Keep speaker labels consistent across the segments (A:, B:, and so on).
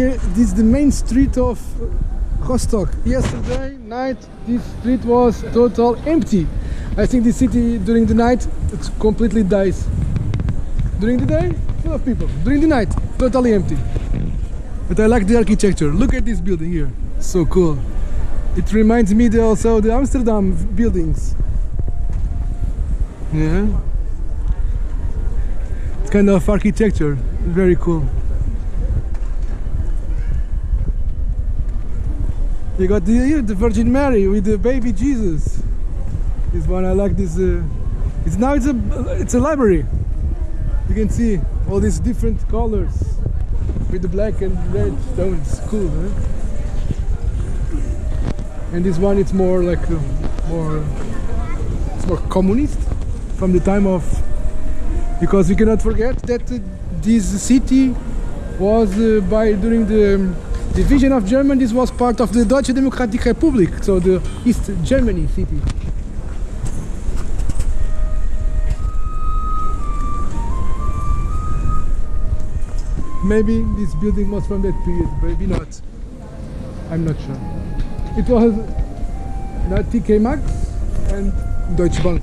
A: here, this is the main street of Rostock. Yesterday night, this street was total empty. I think the city during the night it completely dies. During the day, full of people. During the night, totally empty. But I like the architecture. Look at this building here. So cool. It reminds me also the Amsterdam buildings. Yeah. It's kind of architecture. Very cool. You got here the Virgin Mary with the baby Jesus. This one I like. This. It's a library. You can see all these different colors with the black and red stones. Cool, huh? And this one, it's more like it's more communist from the time of, because we cannot forget that this city was during the division of Germany. This was part of the Deutsche Demokratische Republik, so the East Germany city. Maybe this building was from that period, maybe not. I'm not sure. It was not TK Maxx and Deutsche Bank.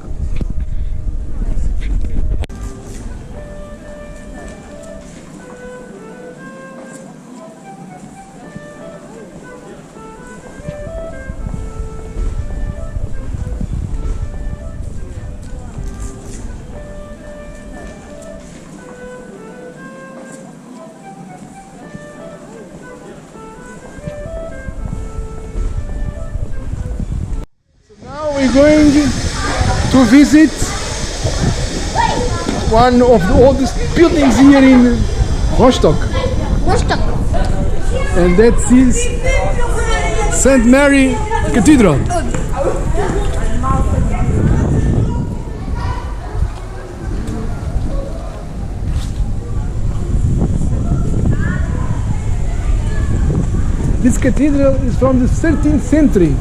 A: We're going to visit one of the oldest buildings here in Rostock. And that is St. Mary Cathedral. This cathedral is from the 13th century.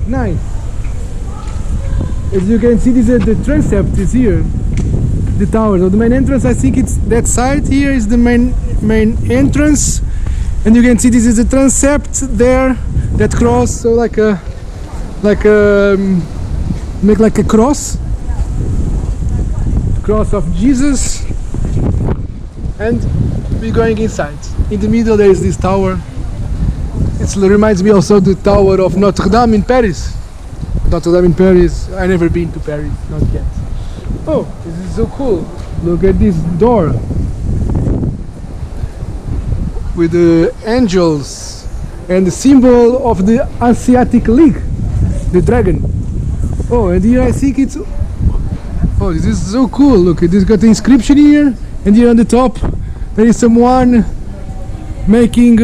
A: Nice. As you can see, this is the transept is here. The tower. So the main entrance, I think it's that side here is the main entrance, and you can see this is the transept there. That cross, so make like a cross of Jesus, and we're going inside. In the middle there is this tower. It reminds me also the Tower of Notre Dame in Paris. Notre Dame in Paris, I've never been to Paris, not yet. Oh, this is so cool. Look at this door. With the angels and the symbol of the Asiatic League, the dragon. Oh, and here I think it's... Oh, this is so cool. Look, it has got the inscription here, and here on the top there is someone making...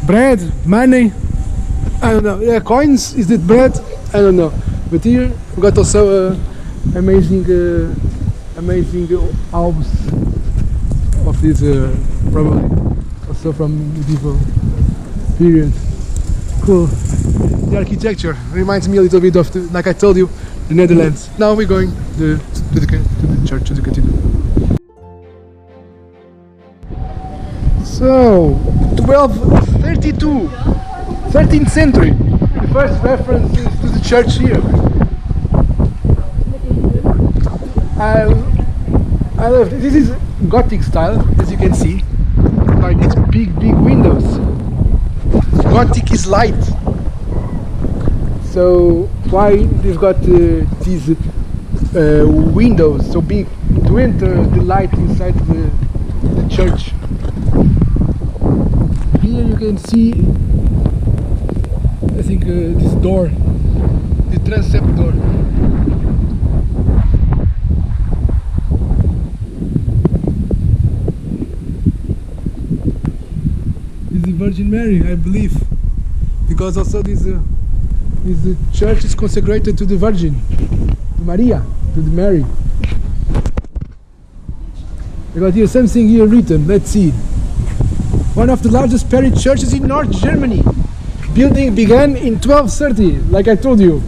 A: bread, money, I don't know. Yeah, coins. Is it bread? I don't know. But here we got also amazing albums of this probably also from medieval period. Cool. The architecture reminds me a little bit of the, like I told you, the Netherlands. Now we're going to the church, to the cathedral. So 1232, 13th century. The first reference is to the church here. I love this. This is Gothic style, as you can see, by these big windows. Gothic is light, so why they've got these windows so big to enter the light inside the church. Here you can see, I think this door, the transept door. This is the Virgin Mary, I believe, because also this church is consecrated to the Virgin, to Maria, to the Mary. I got here something here written. Let's see. One of the largest parish churches in North Germany. Building began in 1230, like I told you.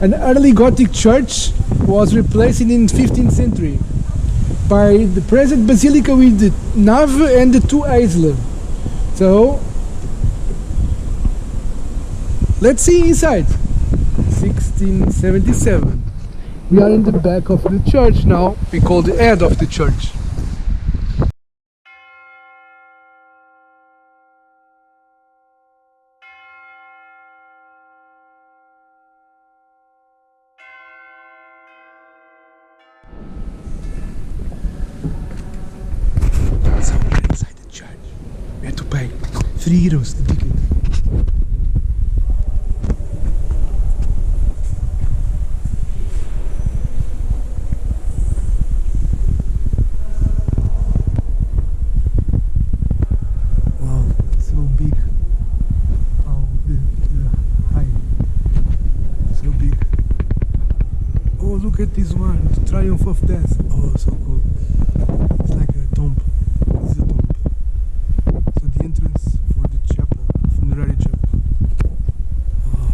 A: An early Gothic church was replaced in the 15th century. by the present basilica with the nave and the two aisles. So let's see inside. 1677. We are in the back of the church now. We call the head of the church. So we're inside the church. We had to pay 3 euros the ticket. Look at this one, the Triumph of Death. Oh, so cool. It's like a tomb. This is a tomb. So the entrance for the chapel, funerary chapel. Oh.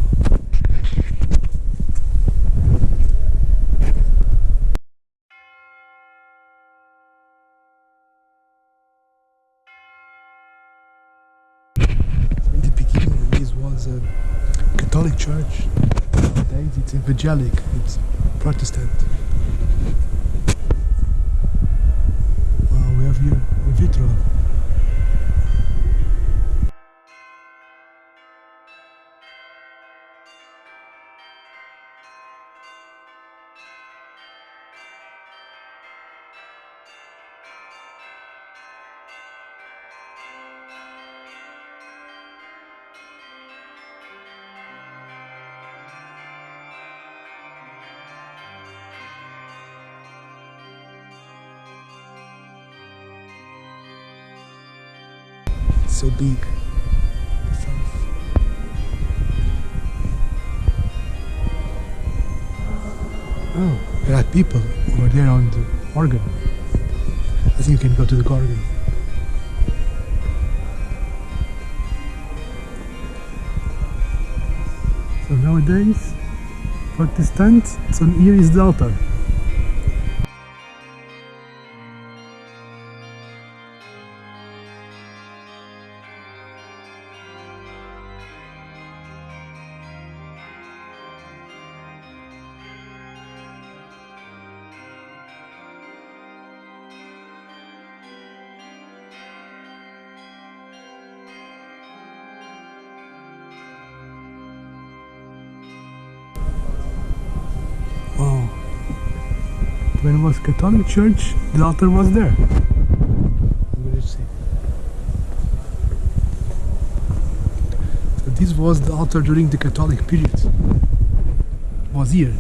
A: So in the beginning, this was a Catholic church. Nowadays, it's evangelic. It's Protestant. Wow, we have here a vitral. So big. Oh, there are people over there on the organ. I think you can go to the organ. So nowadays, Protestant, so here is the altar. When it was Catholic Church, the altar was there. Let's see. So this was the altar during the Catholic period. Was here.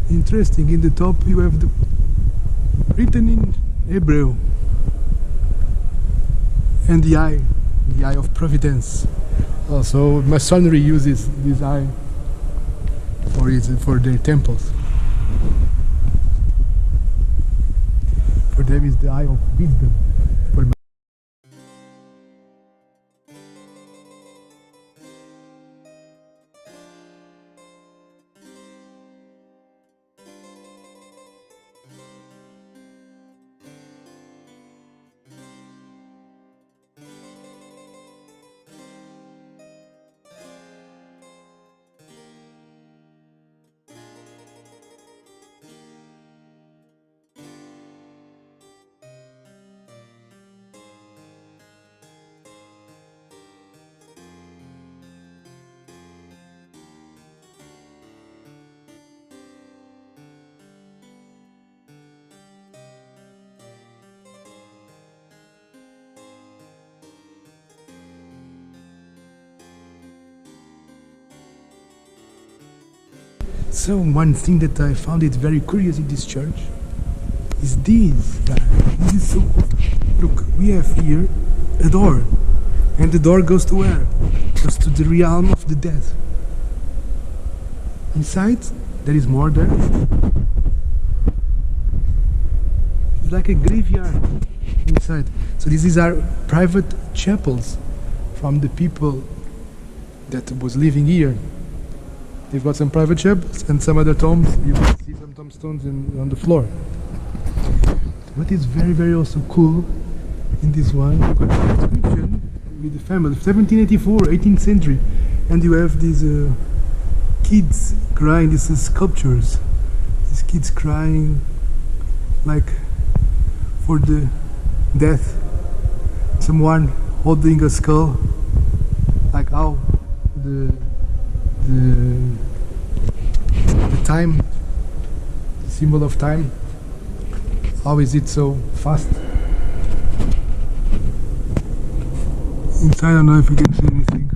A: Interesting. In the top you have the written in Hebrew and the eye of providence. Also, Masonry uses this eye for their temples. For them, is the eye of wisdom. For So one thing that I found it very curious in this church is this. This is so cool. Look, we have here a door, and the door goes to where? Goes to the realm of the dead. Inside, there is more there. It's like a graveyard inside. So this is our private chapels from the people that was living here. They've got some private shops and some other tombs. You can see some tombstones on the floor. What is very, very also cool in this one, you've got an inscription with the family, 1784, 18th century, and you have these kids crying. This is sculptures. These kids crying like for the death. Someone holding a skull, like how the time, the symbol of time, how is it so fast? Inside, I don't know if you can see anything.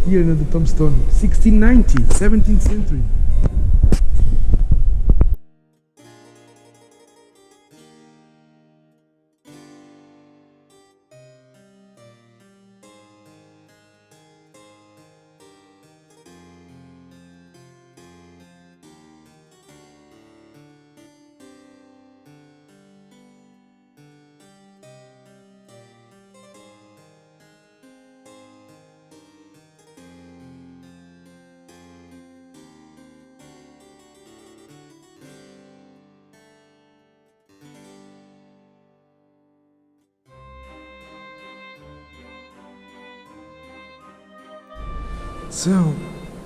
A: Here in the tombstone, 1690, 17th century.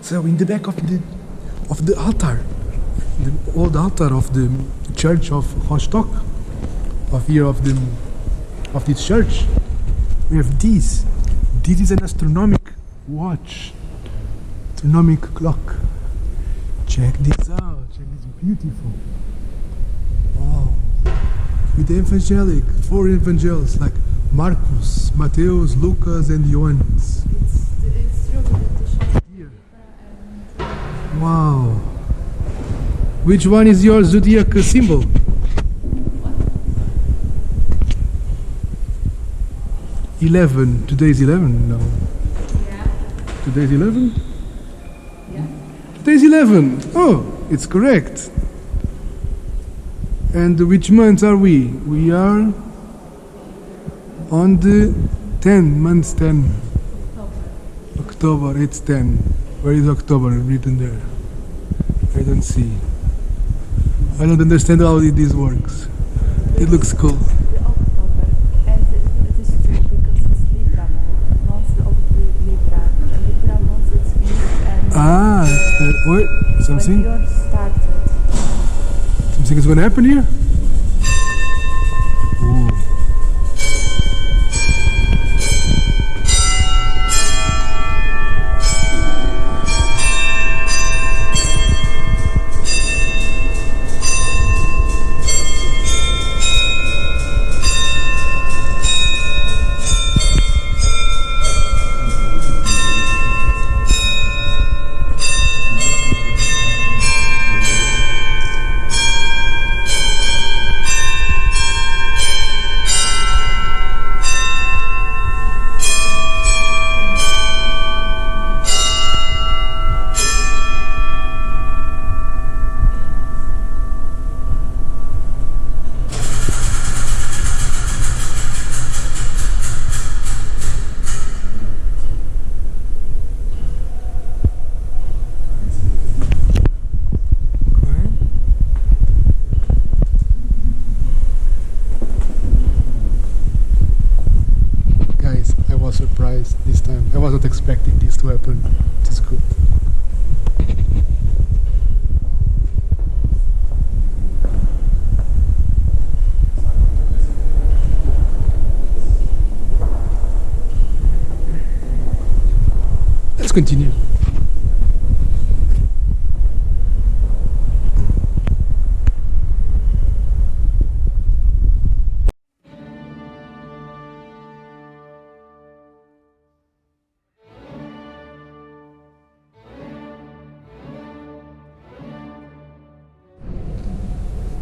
A: So in the back of the altar, the old altar of the church of Rostock, of this church, we have this. This is an astronomic watch, astronomic clock. Check this out. Check this beautiful. Wow. With the evangelic, 4 evangels like Marcus, Matthews, Lucas, and Johannes. Wow. Which one is your zodiac symbol?
B: Yeah.
A: 11. Today is 11 now.
B: Yeah.
A: Today is 11?
B: Yeah.
A: Today is 11. Oh, it's correct. And which month are we? We are on the 10, month 10. October, it's 10. Where is October written there? I don't see. I don't understand how this works. It looks cool.
B: The October, and it is true because it's Libra month of Libra. Libra month it's finished and
A: It's the, what? Something?
B: when yours started.
A: Something is going to happen here? Ooh. Surprised this time. I wasn't expecting this to happen. It is good. Let's continue.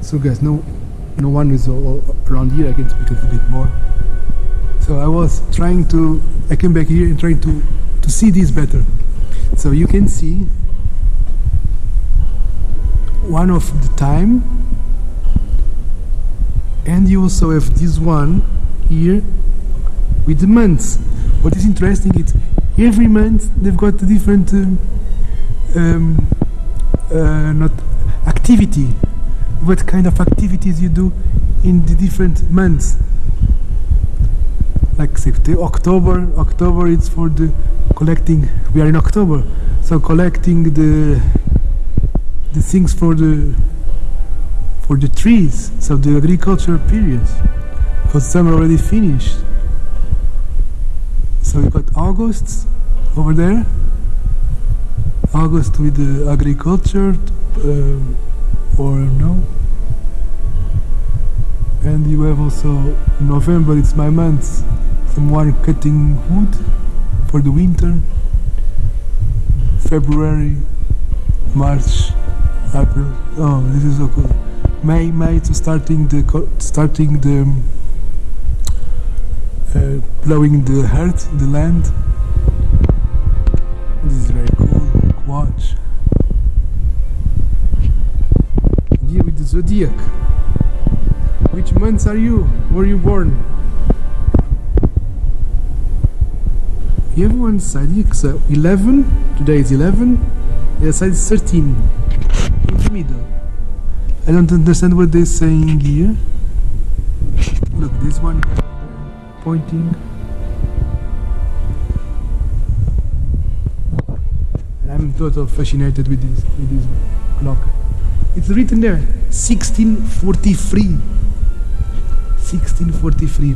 A: So guys, no one is all around here. I can speak a little bit more. So I came back here and trying to see this better. So you can see one of the time, and you also have this one here with the months. What is interesting is every month they've got a different not activity. What kind of activities you do in the different months? Like say October it's for the collecting. We are in October, so collecting the things for the trees. So the agriculture periods, because some are already finished. So we got August over there. August with the agriculture, or no. And you have also November. It's my month. Someone cutting wood for the winter. February, March, April. Oh, this is so cool. May to starting the plowing the earth, the land. This is very cool. Watch. Here with the zodiac. Which months are you? Were you born? You have one side, so 11. Today is 11. The other side is 13. In the middle. I don't understand what they're saying here. Look, this one pointing. And I'm totally fascinated with this clock. It's written there, 1643. 1643.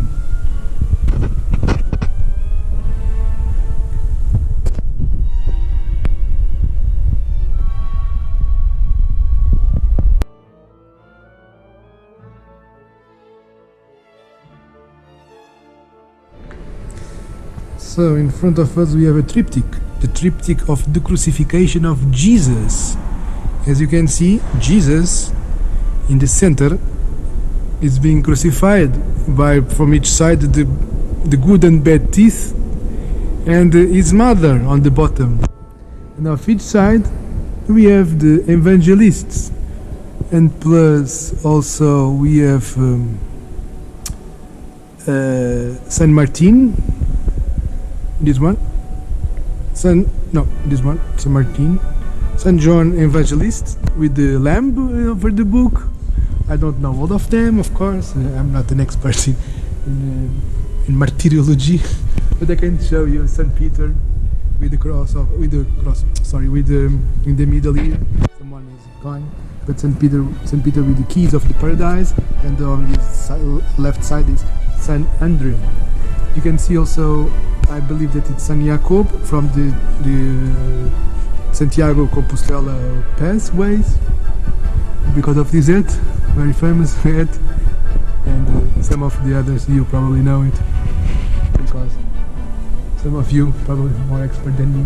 A: So in front of us we have a triptych, the triptych of the crucifixion of Jesus. As you can see, Jesus in the center is being crucified by from each side the good and bad teeth, and his mother on the bottom. And of each side we have the evangelists, and plus also we have Saint Martin. This one, Saint Martin, Saint John Evangelist with the lamb over the book. I don't know all of them, of course. I'm not an expert in martyrology, but I can show you Saint Peter with the cross in the middle here. Someone is going, but Saint Peter with the keys of the paradise, and on his left side is Saint Andrew. You can see also, I believe that it's San Jacob from the Santiago Compostela pathways, because of this hat, very famous hat, and some of the others you probably know it, because some of you probably more expert than me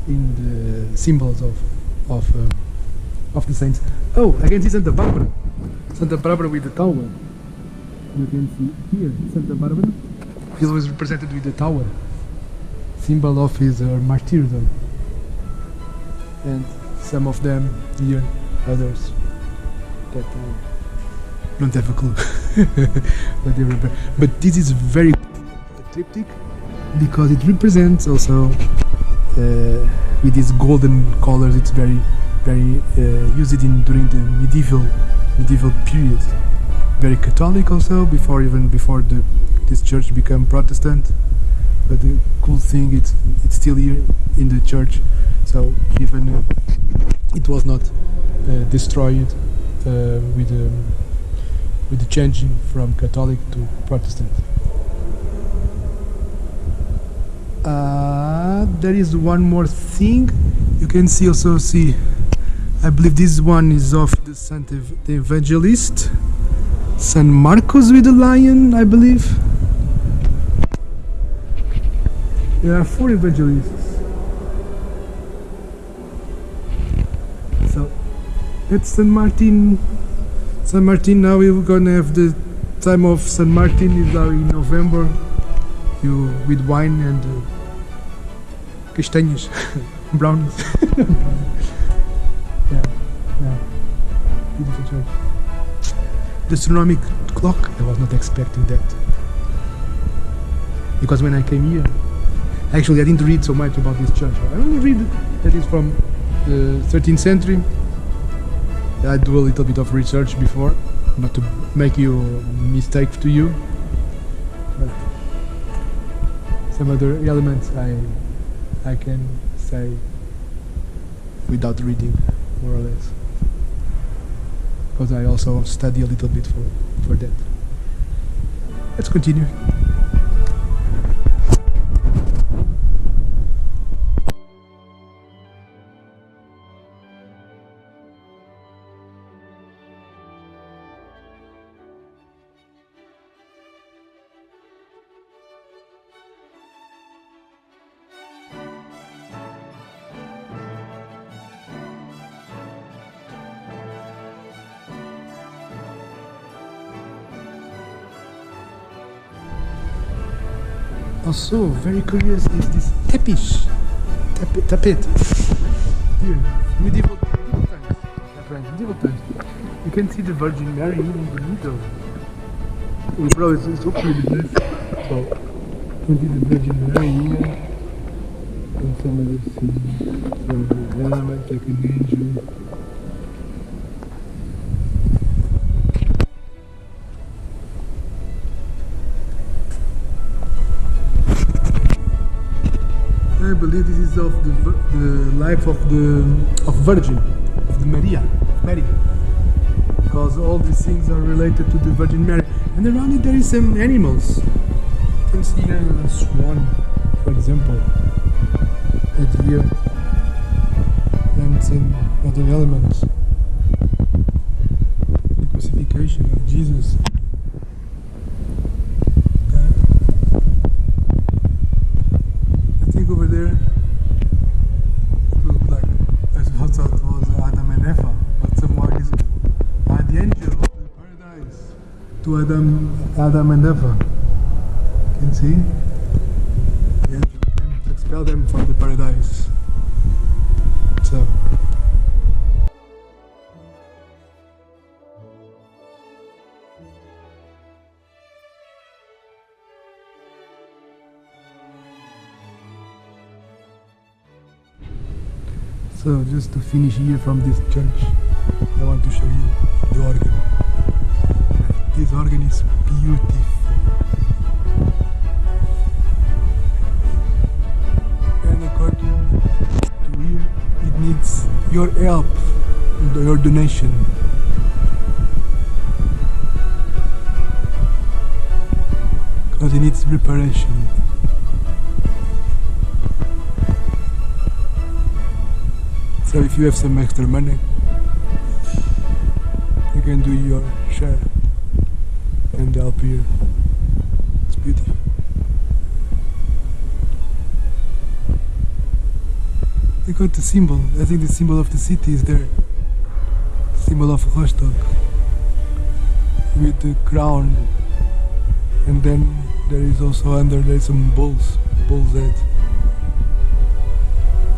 A: in the symbols of the saints. Oh, I can see Santa Barbara with the tower. You can see here Santa Barbara. He was represented with the tower, symbol of his martyrdom. And some of them here, others that don't have a clue what they represent. But this is very triptych because it represents also with these golden colors. It's very used during the medieval period. Very Catholic also, before this church became Protestant. But the cool thing, it's still here in the church, so even it was not destroyed with the changing from Catholic to Protestant. There is one more thing. You can also see. I believe this one is of the Saint Evangelist. San Marcos with the lion, I believe. There are 4 evangelists. So that's San Martin. San Martin. Now we're gonna have the time of San Martin is in November. You with wine and castanhas, brownies. Yeah. Beautiful church. The astronomic clock, I was not expecting that. Because when I came here, actually I didn't read so much about this church. I only read that it's from the 13th century. I do a little bit of research before, not to make you mistake to you. But some other elements I can say without reading, more or less. Because I also study a little bit for that. Let's continue. Also, very curious is this tapet. Here, medieval times, my friend, medieval times. You can see the Virgin Mary in the middle. Oh, bro, it's so pretty, this. So, you can see the Virgin Mary here. And some of the scenes, some of the elements like an angel. I believe this is of the life of Virgin, of the Mary, because all these things are related to the Virgin Mary. And around it there is some animals. You can see a swan, for example, right here, and some other elements. The crucifixion of Jesus. Over there, it looked like I thought it was Adam and Eva, but someone is the angel of the paradise to Adam and Eva. Can you see? The angel came to expel them from the paradise. So. So just to finish here from this church, I want to show you the organ. This organ is beautiful. And according to here, it needs your help, your donation. Because it needs reparation. So if you have some extra money, you can do your share and help here. It's beautiful. They got the symbol. I think the symbol of the city is there. Symbol of Rostock with the crown, and then there is also under there some bull's head.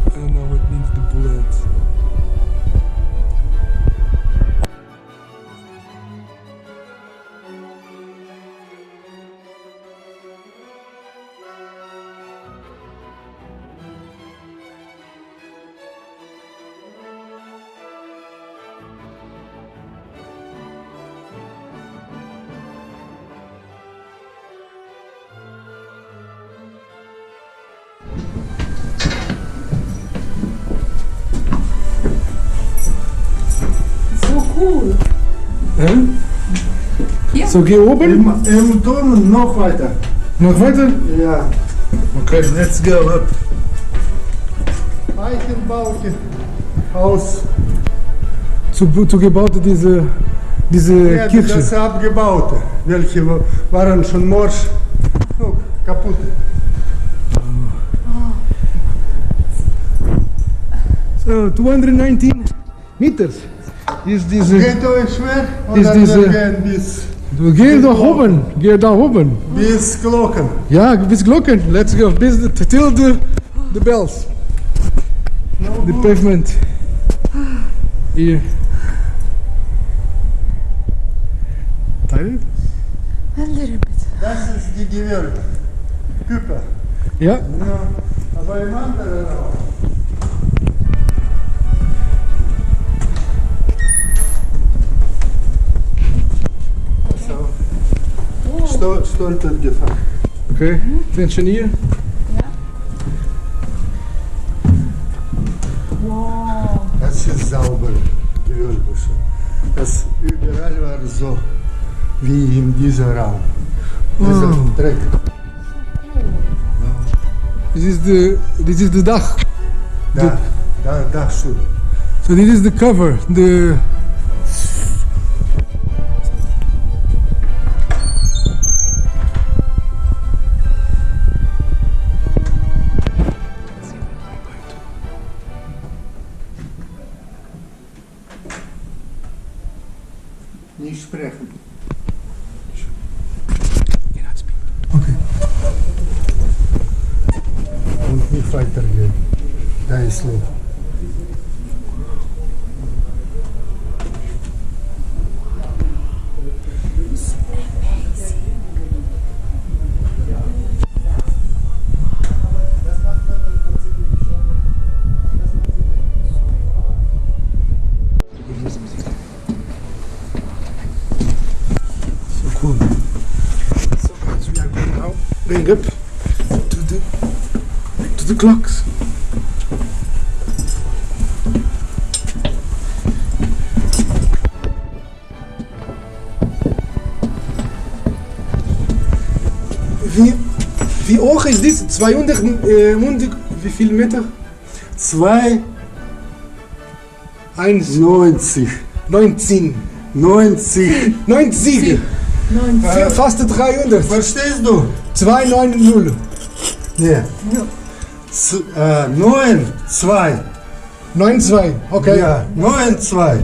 A: I don't know what means the bullet.
B: Cool.
A: Ja? So, geh oben.
C: Im Turm und noch weiter.
A: Noch weiter?
C: Ja.
A: Okay, let's go up.
C: Eichenbauke Haus.
A: Zu gebaute diese
C: Ja,
A: Kirche.
C: das abgebaute. Welche waren schon morsch. Kaputt.
A: So, 219 meters. Is this
C: Geht euch schwer?
A: Ist
C: Oder
A: diese-
C: wir gehen bis
A: Du geh da oben. Geh da oben.
C: Bis Glocken.
A: Ja, bis Glocken. Let's go. Bis till the bells. The pavement. Hier. Tired?
B: A little bit.
C: Das ist die Gewölbe. Küppe.
A: Ja.
C: Ja, aber im anderen auch. So. Stolpert gefahren.
A: Okay. Attention hier.
B: Wow.
C: Das ist sauber, Gewölbe schon. Das überall war so, wie in diesem Raum. Also
A: Wow.
C: Dreck.
A: This is the Dach.
C: Da schon.
A: So this is the cover. The
C: Nicht sprechen.
A: Okay.
C: Und nicht weitergehen. Da ist Luft.
A: So cool. So guys, we are going now going up to the clocks. Wie hoch ist das? 200, wie viel Meter?
C: 2,90.
A: 19.
C: 90.
A: 90. Fast 300.
C: Verstehst du?
A: 290.
C: Nee. 9, 2.
A: 92. Okay.
C: Ja, 9, 2.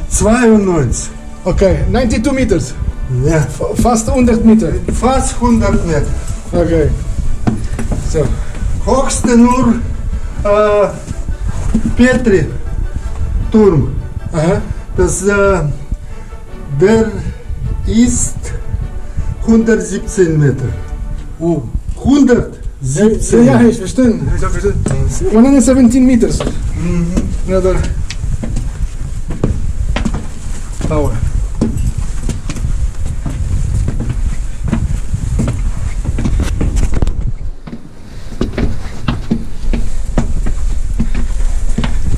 B: 9,2.
C: 92.
A: Okay. 92 meters.
C: Ja,
A: Fast 100 Meter.
C: fast 100 Meter.
A: Okay. So.
C: Hochste nur Petri-Turm.
A: Aha.
C: Das, der ist 117 Meter.
A: Oh.
C: 117
A: Ja, ich verstehe. Ich habe verstanden. 117 meters. Another tower.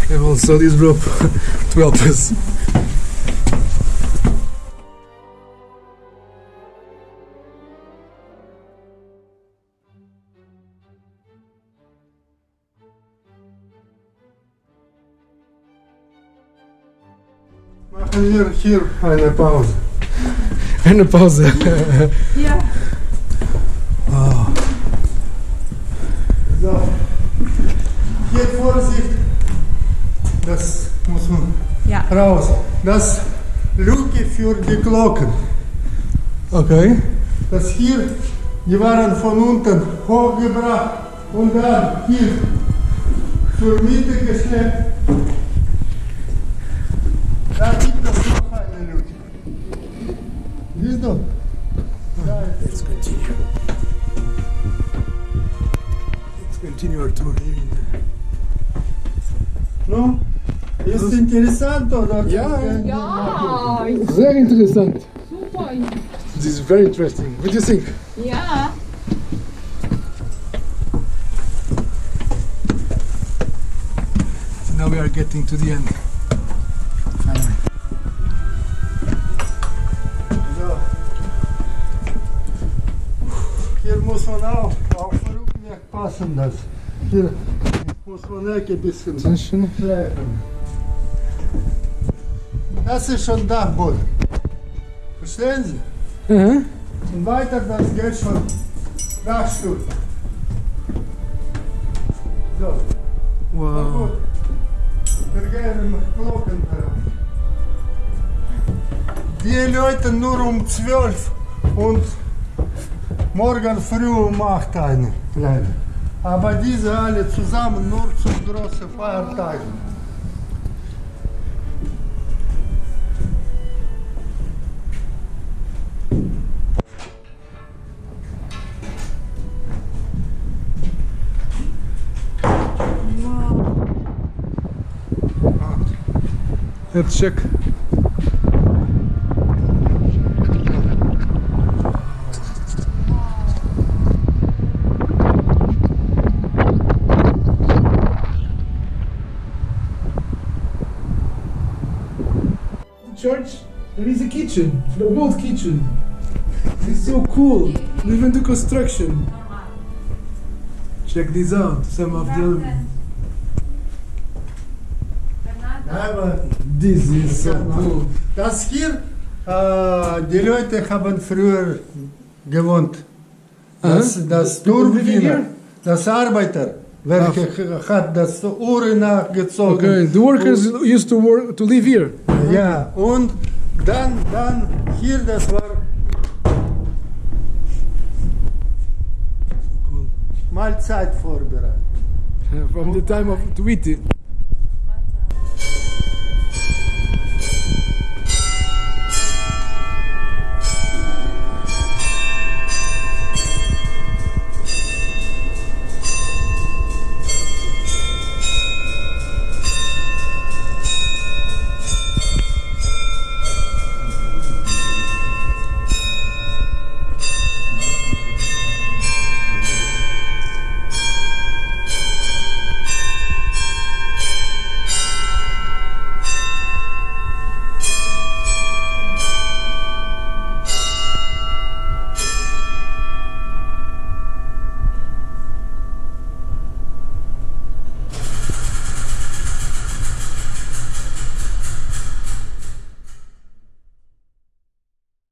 A: We have also this rope to help us.
C: Machen wir hier eine Pause.
A: Eine Pause.
B: Ja.
C: So. Hier Vorsicht. Das muss man
B: Ja.
C: raus. Das Lücke für die Glocken.
A: Okay.
C: Das hier, die waren von unten hochgebracht und dann hier zur Mitte geschleppt. Da gibt es noch eine Lücke. Siehst du? Da ist
A: Let's continue. Let's continue our tour here in the...
C: no? Ist interessant, oder?
A: Ja.
B: Ja.
A: Sehr interessant.
B: Super.
A: This is very interesting. What do you think?
B: Ja.
A: So now we are getting to the end. Finally.
C: So. Hier muss man auch auf Rückweg passen. Das. Hier muss man ein bisschen
A: Attention.
C: schleifen. Das ist schon Dachboden. Verstehen Sie?
A: Uh-huh.
C: Und weiter, das geht schon Dachstuhl. So, na
A: Wow.
C: gut. Wir gehen im Glocken heraus. die Leute nur um 12 und morgen früh um 8 eine kleine. Aber diese alle zusammen nur zu großen Feiertagen.
A: Let's check. Church, there is a kitchen, the old kitchen. It's so cool. Even the construction. Check this out. Some of the.
C: Aber
A: This is so cool.
C: das hier, die Leute haben früher gewohnt. Das Turmdiener, das Arbeiter, welcher hat das Uhren nachgezogen.
A: Okay, the workers used to work to live here.
C: Ja, und dann hier, das war
A: Cool.
C: Mahlzeit vorbereitet.
A: From the time of Tweety.